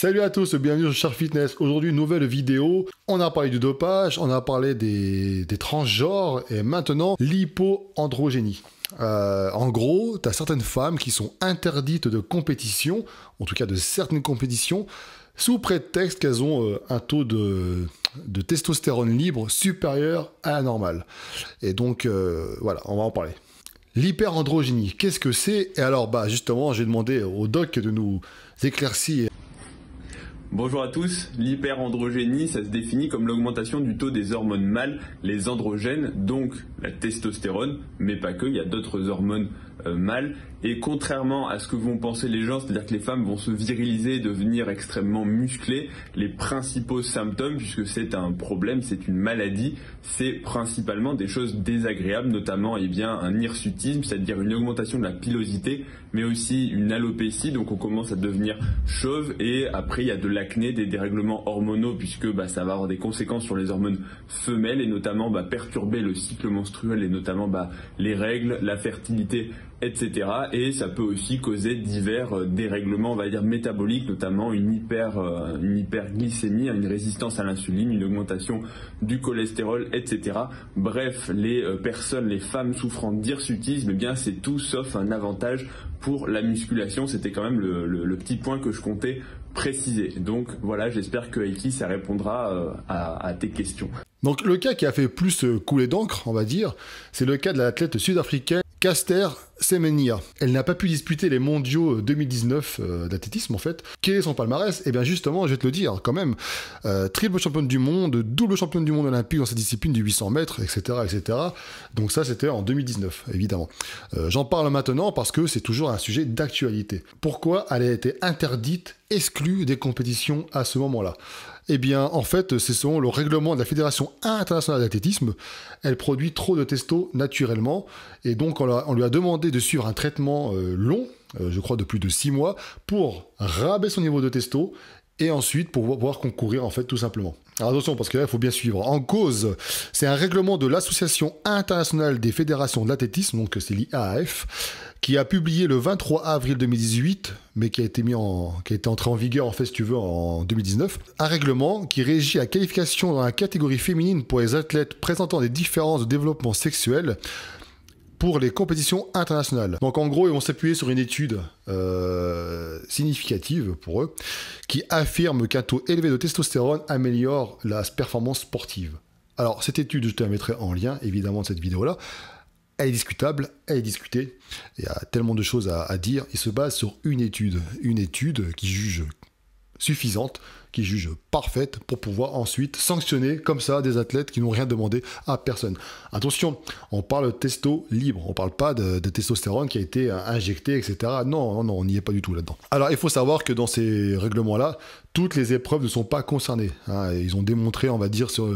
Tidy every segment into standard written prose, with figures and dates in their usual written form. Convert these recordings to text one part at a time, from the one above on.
Salut à tous, bienvenue sur Shark Fitness. Aujourd'hui, nouvelle vidéo. On a parlé du dopage, on a parlé des transgenres et maintenant l'hypoandrogénie. En gros, tu as certaines femmes qui sont interdites de compétition, en tout cas de certaines compétitions, sous prétexte qu'elles ont un taux de testostérone libre supérieur à la normale. Et donc, voilà, on va en parler. L'hyperandrogénie, qu'est-ce que c'est? Et alors, justement, j'ai demandé au doc de nous éclaircir. Bonjour à tous, l'hyperandrogénie, ça se définit comme l'augmentation du taux des hormones mâles, les androgènes, donc la testostérone, mais pas que, il y a d'autres hormones mâles. Et contrairement à ce que vont penser les gens, c'est-à-dire que les femmes vont se viriliser et devenir extrêmement musclées, les principaux symptômes, puisque c'est un problème, c'est une maladie, c'est principalement des choses désagréables, notamment un hirsutisme, c'est-à-dire une augmentation de la pilosité, mais aussi une alopécie, donc on commence à devenir chauve, et après il y a de l'acné, des dérèglements hormonaux, puisque ça va avoir des conséquences sur les hormones femelles, et notamment perturber le cycle menstruel, et notamment les règles, la fertilité, etc. Et ça peut aussi causer divers dérèglements, on va dire métaboliques, notamment une hyperglycémie, une résistance à l'insuline, une augmentation du cholestérol, etc. Bref, les femmes souffrant d'hirsutisme, c'est tout sauf un avantage pour la musculation. C'était quand même le petit point que je comptais préciser. Donc voilà, j'espère que Heiki, ça répondra à tes questions. Donc le cas qui a fait plus couler d'encre, on va dire, c'est le cas de l'athlète sud-africaine Caster Semenya. Elle n'a pas pu disputer les mondiaux 2019 d'athlétisme en fait. Quel est son palmarès? Eh bien justement, je vais te le dire quand même. Triple championne du monde, double championne du monde olympique dans sa discipline du 800 mètres, etc. etc. Donc ça c'était en 2019, évidemment. J'en parle maintenant parce que c'est toujours un sujet d'actualité. Pourquoi elle a été interdite, exclue des compétitions à ce moment-là? Eh bien, en fait, c'est selon le règlement de la Fédération internationale d'athlétisme. Elle produit trop de testo naturellement. Et donc, on lui a demandé de suivre un traitement long, je crois de plus de 6 mois, pour rabaisser son niveau de testo et ensuite pour pouvoir concourir, en fait, tout simplement. Alors attention, parce que là, il faut bien suivre. En cause, c'est un règlement de l'Association internationale des fédérations de l'athlétisme, donc c'est l'IAAF, qui a publié le 23 avril 2018, mais qui a été entré en vigueur, en fait, si tu veux, en 2019, un règlement qui régit la qualification dans la catégorie féminine pour les athlètes présentant des différences de développement sexuel pour les compétitions internationales. Donc en gros, ils vont s'appuyer sur une étude significative pour eux, qui affirme qu'un taux élevé de testostérone améliore la performance sportive. Alors cette étude, je te la mettrai en lien, évidemment, de cette vidéo-là. Elle est discutable, elle est discutée. Il y a tellement de choses à dire. Il se base sur une étude qui juge suffisante, qui juge parfaite pour pouvoir ensuite sanctionner comme ça des athlètes qui n'ont rien demandé à personne. Attention, on parle de testo libre, on parle pas de testostérone qui a été injecté, etc. Non, on n'y est pas du tout là-dedans. Alors il faut savoir que dans ces règlements-là, toutes les épreuves ne sont pas concernées. Ils ont démontré, on va dire, sur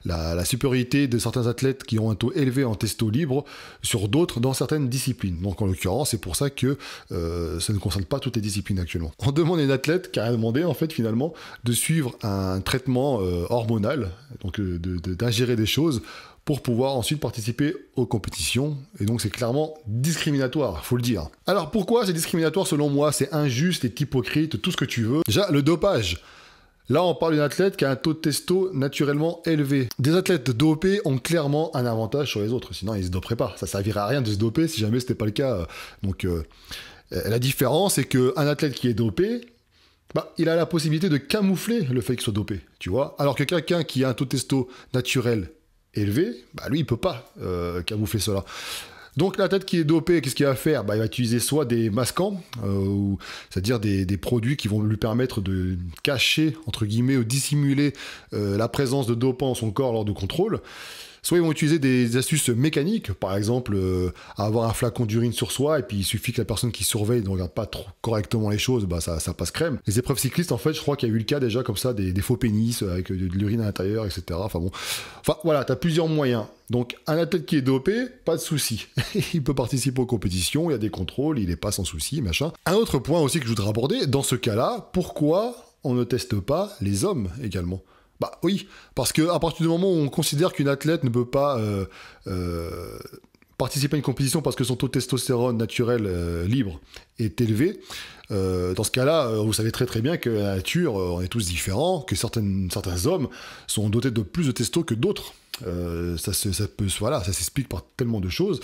la supériorité de certains athlètes qui ont un taux élevé en testo libre sur d'autres dans certaines disciplines. Donc en l'occurrence, c'est pour ça que ça ne concerne pas toutes les disciplines actuellement. On demande à une athlète qui a demandé, en fait, finalement, de suivre un traitement hormonal, donc d'ingérer des choses pour pouvoir ensuite participer aux compétitions. Et donc c'est clairement discriminatoire, faut le dire. Alors pourquoi c'est discriminatoire selon moi? C'est injuste, c'est hypocrite, tout ce que tu veux. Déjà, le dopage. Là, on parle d'une athlète qui a un taux de testo naturellement élevé. Des athlètes dopés ont clairement un avantage sur les autres, sinon ils ne se doperaient pas. Ça servirait à rien de se doper si jamais ce n'était pas le cas. Donc la différence, c'est qu'un athlète qui est dopé, il a la possibilité de camoufler le fait qu'il soit dopé, tu vois. Alors que quelqu'un qui a un taux de testo naturel élevé, lui, il peut pas camoufler cela. Donc l'athlète qui est dopé, qu'est-ce qu'il va faire? Il va utiliser soit des masquants, c'est-à-dire des produits qui vont lui permettre de cacher, entre guillemets, ou dissimuler la présence de dopants dans son corps lors de contrôle. Soit ils vont utiliser des astuces mécaniques, par exemple avoir un flacon d'urine sur soi, et puis il suffit que la personne qui surveille ne regarde pas trop correctement les choses, ça passe crème. Les épreuves cyclistes, en fait, je crois qu'il y a eu le cas déjà comme ça, des faux pénis avec de l'urine à l'intérieur, etc. Enfin voilà, tu as plusieurs moyens. Donc un athlète qui est dopé, pas de souci. Il peut participer aux compétitions, il y a des contrôles, il est pas sans souci, machin. Un autre point aussi que je voudrais aborder, dans ce cas-là, pourquoi on ne teste pas les hommes également? Oui, parce qu'à partir du moment où on considère qu'une athlète ne peut pas participer à une compétition parce que son taux de testostérone naturel libre est élevé, Dans ce cas-là, vous savez très très bien que la nature, on est tous différents, que certains hommes sont dotés de plus de testo que d'autres. Ça s'explique par tellement de choses.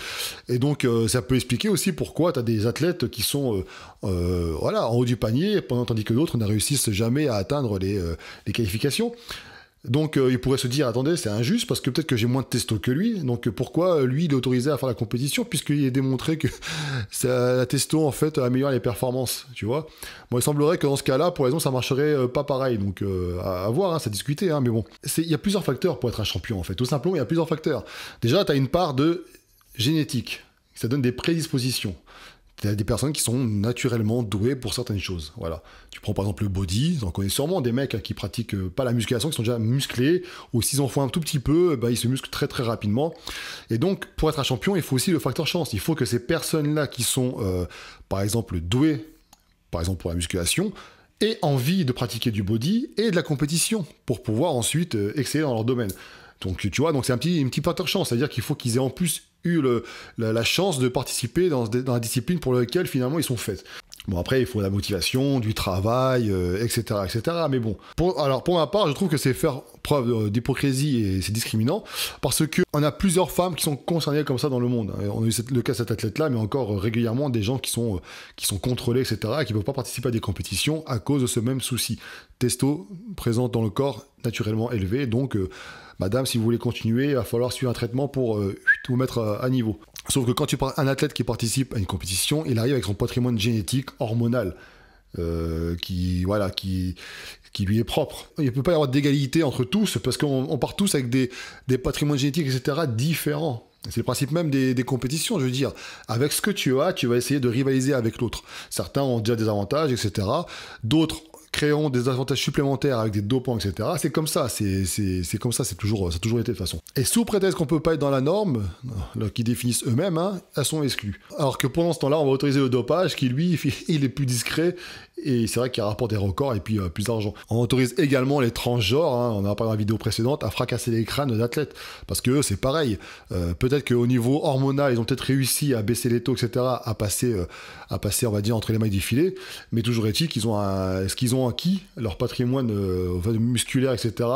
Et donc, ça peut expliquer aussi pourquoi tu as des athlètes qui sont en haut du panier, tandis que d'autres ne réussissent jamais à atteindre les qualifications. Donc il pourrait se dire, attendez, c'est injuste parce que peut-être que j'ai moins de testo que lui, donc pourquoi lui il est autorisé à faire la compétition puisqu'il est démontré que la testo en fait améliore les performances, tu vois. Bon, il semblerait que dans ce cas-là, pour raison, ça marcherait pas pareil, donc à voir, hein, ça discuter, hein, mais bon. Il y a plusieurs facteurs pour être un champion en fait, tout simplement il y a plusieurs facteurs. Déjà, tu as une part de génétique, ça donne des prédispositions. Il y a des personnes qui sont naturellement douées pour certaines choses. Voilà. Tu prends par exemple le body, on connaît sûrement des mecs qui pratiquent pas la musculation, qui sont déjà musclés, ou s'ils en font un tout petit peu, ils se musclent très très rapidement. Et donc, pour être un champion, il faut aussi le facteur chance. Il faut que ces personnes-là qui sont, par exemple, douées, par exemple pour la musculation, aient envie de pratiquer du body et de la compétition, pour pouvoir ensuite exceller dans leur domaine. Donc, tu vois, donc c'est un petit facteur chance, c'est-à-dire qu'il faut qu'ils aient en plus eu la chance de participer dans la discipline pour laquelle finalement ils sont faits. Bon, après, il faut la motivation, du travail, etc., etc. Mais bon, pour ma part, je trouve que c'est faire preuve d'hypocrisie et c'est discriminant, parce qu'on a plusieurs femmes qui sont concernées comme ça dans le monde. On a eu le cas de cet athlète-là, mais encore régulièrement des gens qui sont contrôlés, etc., et qui ne peuvent pas participer à des compétitions à cause de ce même souci. Testo présent dans le corps naturellement élevé, donc madame, si vous voulez continuer, il va falloir suivre un traitement pour vous mettre à niveau. Sauf que quand tu parles un athlète qui participe à une compétition, il arrive avec son patrimoine génétique hormonal qui lui est propre. Il ne peut pas y avoir d'égalité entre tous, parce qu'on part tous avec des patrimoines génétiques, etc., différents. C'est le principe même des compétitions, je veux dire. Avec ce que tu as, tu vas essayer de rivaliser avec l'autre. Certains ont déjà des avantages, etc. D'autres créeront des avantages supplémentaires avec des dopants, etc. C'est comme ça, c'est comme ça, ça a toujours été de toute façon. Et sous prétexte qu'on peut pas être dans la norme, qui définissent eux-mêmes, hein, elles sont exclues. Alors que pendant ce temps-là, on va autoriser le dopage, qui lui, il est plus discret, et c'est vrai qu'il rapporte des records et puis plus d'argent. On autorise également les transgenres, hein, on en a parlé dans la vidéo précédente, à fracasser les crânes d'athlètes, parce que c'est pareil. Peut-être qu'au niveau hormonal, ils ont peut-être réussi à baisser les taux, etc., à passer, on va dire, entre les mailles du filet, mais toujours est-il qu'ils ont est-ce qu'ils ont acquis leur patrimoine musculaire, etc.,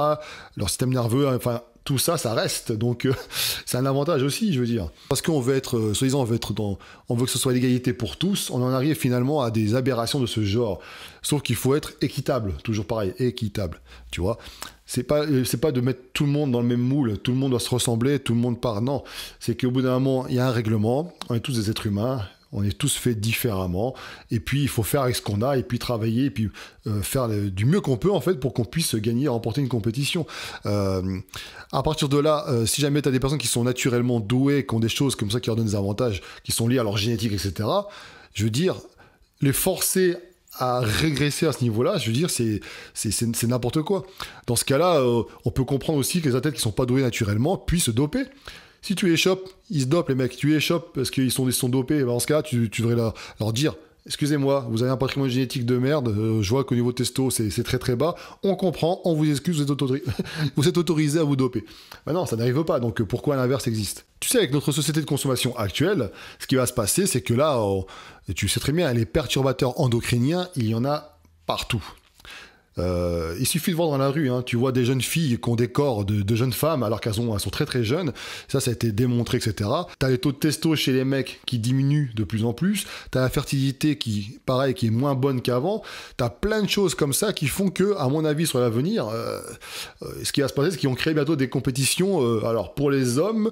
leur système nerveux, enfin, tout ça, ça reste. Donc, c'est un avantage aussi, je veux dire. Parce qu'on veut être, soi-disant, on veut que ce soit l'égalité pour tous, on en arrive finalement à des aberrations de ce genre. Sauf qu'il faut être équitable, toujours pareil, équitable, tu vois. C'est pas de mettre tout le monde dans le même moule, tout le monde doit se ressembler, tout le monde part. Non, c'est qu'au bout d'un moment, il y a un règlement, on est tous des êtres humains, on est tous faits différemment, et puis il faut faire avec ce qu'on a, et puis travailler, et puis faire du mieux qu'on peut, en fait, pour qu'on puisse gagner, remporter une compétition. À partir de là, si jamais tu as des personnes qui sont naturellement douées, qui ont des choses comme ça qui leur donnent des avantages, qui sont liés à leur génétique, etc., je veux dire, les forcer à régresser à ce niveau-là, je veux dire, c'est n'importe quoi. Dans ce cas-là, on peut comprendre aussi que les athlètes qui sont pas doués naturellement puissent se doper. Si tu les chopes, ils se dopent, les mecs. Tu les chopes parce qu'ils sont dopés. Dans ce cas, tu devrais leur dire, excusez-moi, vous avez un patrimoine génétique de merde, je vois qu'au niveau testo, c'est très très bas. On comprend, on vous excuse, vous êtes autorisé à vous doper. Ben non, ça n'arrive pas, donc pourquoi l'inverse existe? Tu sais, avec notre société de consommation actuelle, ce qui va se passer, c'est que là, tu sais très bien, les perturbateurs endocriniens, il y en a partout. Il suffit de voir dans la rue, hein, tu vois des jeunes filles qui ont des corps de jeunes femmes alors qu'elles sont très très jeunes, ça a été démontré, etc. T'as les taux de testo chez les mecs qui diminuent de plus en plus, t'as la fertilité qui est moins bonne qu'avant, t'as plein de choses comme ça qui font que, à mon avis, sur l'avenir, ce qui va se passer, c'est qu'ils vont créer bientôt des compétitions, alors pour les hommes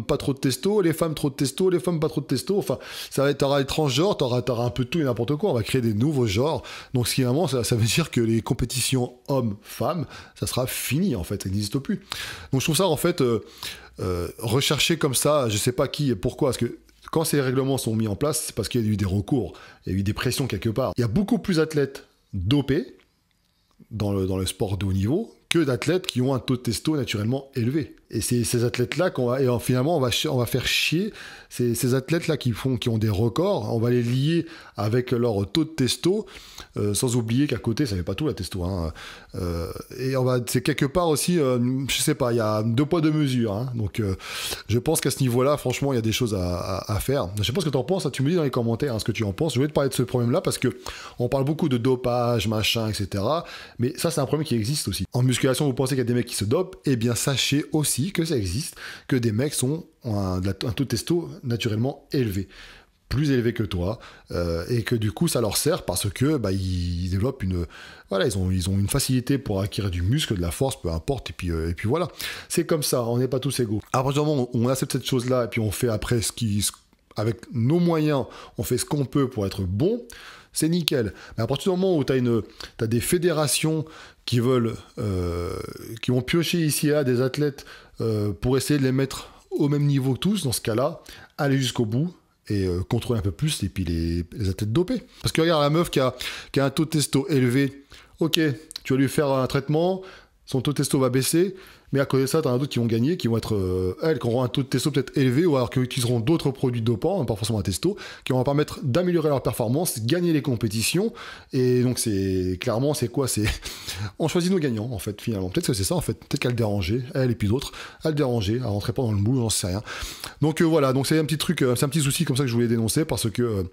pas trop de testo, les femmes trop de testo, les femmes pas trop de testo, enfin, t'auras les transgenres, t'auras un peu de tout et n'importe quoi, on va créer des nouveaux genres, donc finalement, ça veut dire que les compétitions hommes-femmes, ça sera fini en fait, ça n'existe plus. Donc je trouve ça en fait recherché comme ça, je sais pas qui et pourquoi, parce que quand ces règlements sont mis en place, c'est parce qu'il y a eu des recours, il y a eu des pressions quelque part. Il y a beaucoup plus d'athlètes dopés dans le sport de haut niveau que d'athlètes qui ont un taux de testo naturellement élevé. Et c'est ces athlètes-là finalement, on va faire chier ces athlètes-là qui ont des records. On va les lier avec leur taux de testo, sans oublier qu'à côté, ça fait pas tout la testo. Hein. Et c'est quelque part aussi, je sais pas, il y a 2 poids 2 mesures. Hein. Donc, je pense qu'à ce niveau-là, franchement, il y a des choses à faire. Je sais pas ce que tu en penses. Hein. Tu me dis dans les commentaires ce que tu en penses. Je voulais te parler de ce problème-là parce que on parle beaucoup de dopage, machin, etc. Mais ça, c'est un problème qui existe aussi. En musculation, vous pensez qu'il y a des mecs qui se dopent? Eh bien, sachez aussi que ça existe, que des mecs ont un taux de testo naturellement élevé, plus élevé que toi, et que du coup ça leur sert parce que ils développent ils ont une facilité pour acquérir du muscle, de la force, peu importe, et puis voilà, c'est comme ça, on n'est pas tous égaux. À partir du moment où on accepte cette chose là et puis on fait après avec nos moyens, on fait ce qu'on peut pour être bon, c'est nickel. Mais à partir du moment où t'as des fédérations qui vont piocher ici et là des athlètes pour essayer de les mettre au même niveau que tous, dans ce cas-là, aller jusqu'au bout et contrôler un peu plus, et puis les athlètes dopés. Parce que regarde, la meuf qui a un taux de testo élevé, ok, tu vas lui faire un traitement, son taux de testo va baisser, mais à côté de ça, t'en as d'autres qui vont gagner, qui vont être, qui auront un taux de testo peut-être élevé, ou alors qui utiliseront d'autres produits dopants, pas forcément un testo, qui vont leur permettre d'améliorer leur performance, gagner les compétitions, et donc clairement, on choisit nos gagnants, en fait, finalement. Peut-être que c'est ça, en fait, peut-être qu'elle dérangeait, elle et puis d'autres, elle dérangeait, elle rentrait pas dans le moule, j'en sais rien. Donc voilà, donc c'est un petit truc, c'est un petit souci comme ça que je voulais dénoncer, parce que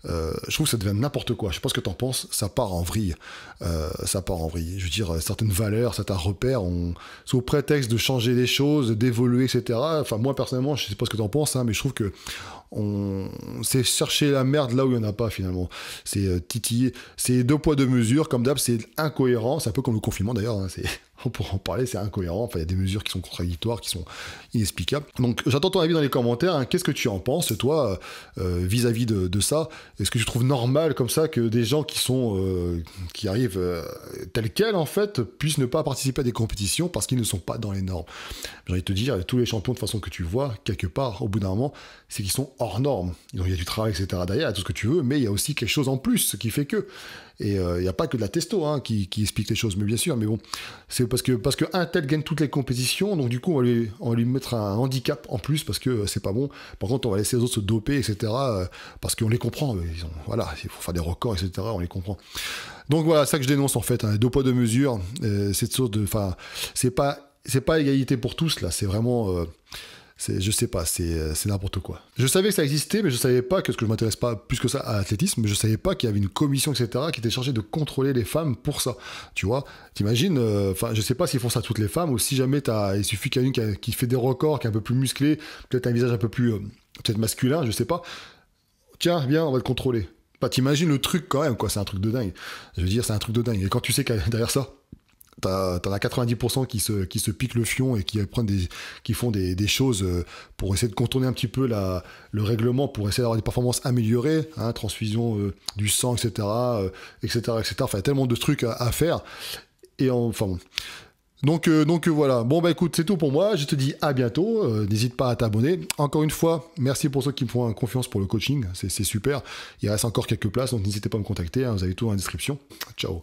je trouve que ça devient n'importe quoi. Je sais pas ce que t'en penses, ça part en vrille. Je veux dire, certaines valeurs, certains repères, sous prétexte de changer les choses, d'évoluer, etc. Enfin, moi, personnellement, je sais pas ce que t'en penses, hein, mais je trouve que c'est chercher la merde là où il n'y en a pas, finalement. C'est titiller. C'est 2 poids 2 mesures, comme d'hab, c'est incohérent. C'est un peu comme le confinement, d'ailleurs. Hein, on pourra en parler, c'est incohérent. Enfin, il y a des mesures qui sont contradictoires, qui sont inexplicables. Donc, j'attends ton avis dans les commentaires. Hein. Qu'est-ce que tu en penses, toi, vis-à-vis de ça? Est-ce que tu trouves normal, comme ça, que des gens qui arrivent tels quels, en fait, puissent ne pas participer à des compétitions parce qu'ils ne sont pas dans les normes? J'ai envie de te dire, tous les champions, de façon que tu vois, quelque part, au bout d'un moment, c'est qu'ils sont hors normes. Il y a du travail, etc. derrière, il y a tout ce que tu veux, mais il y a aussi quelque chose en plus, ce qui fait que... Et il n'y a pas que de la testo qui explique les choses, mais bien sûr, mais bon, c'est parce que un tel gagne toutes les compétitions, donc du coup on va lui mettre un handicap en plus parce que c'est pas bon. Par contre, on va laisser les autres se doper, etc. Parce qu'on les comprend, voilà, il faut faire des records, etc. On les comprend. Donc voilà, c'est ça que je dénonce en fait, hein, 2 poids 2 mesures, cette sorte de, enfin, c'est pas égalité pour tous là, c'est vraiment. Je sais pas, c'est n'importe quoi. Je savais que ça existait, mais je savais pas que, parce que je m'intéresse pas plus que ça à l'athlétisme, mais je savais pas qu'il y avait une commission, etc., qui était chargée de contrôler les femmes pour ça. Tu vois, t'imagines, enfin, je sais pas s'ils font ça à toutes les femmes, ou si jamais il suffit qu'il y a une qui fait des records, qui est un peu plus musclé, peut-être un visage un peu plus, peut-être masculin, je sais pas. Tiens, viens, on va te contrôler. Bah, t'imagines le truc quand même, quoi, c'est un truc de dingue. Je veux dire, c'est un truc de dingue. Et quand tu sais qu'il y a derrière ça, t'en as 90% qui se piquent le fion et qui font des choses pour essayer de contourner un petit peu le règlement, pour essayer d'avoir des performances améliorées, hein, transfusion du sang, etc., etc., etc. Enfin, il y a tellement de trucs à faire. Et enfin bon. Donc voilà. Bon, bah écoute, c'est tout pour moi. Je te dis à bientôt. N'hésite pas à t'abonner. Encore une fois, merci pour ceux qui me font confiance pour le coaching. C'est super. Il reste encore quelques places, donc n'hésitez pas à me contacter. Hein, vous avez tout dans la description. Ciao.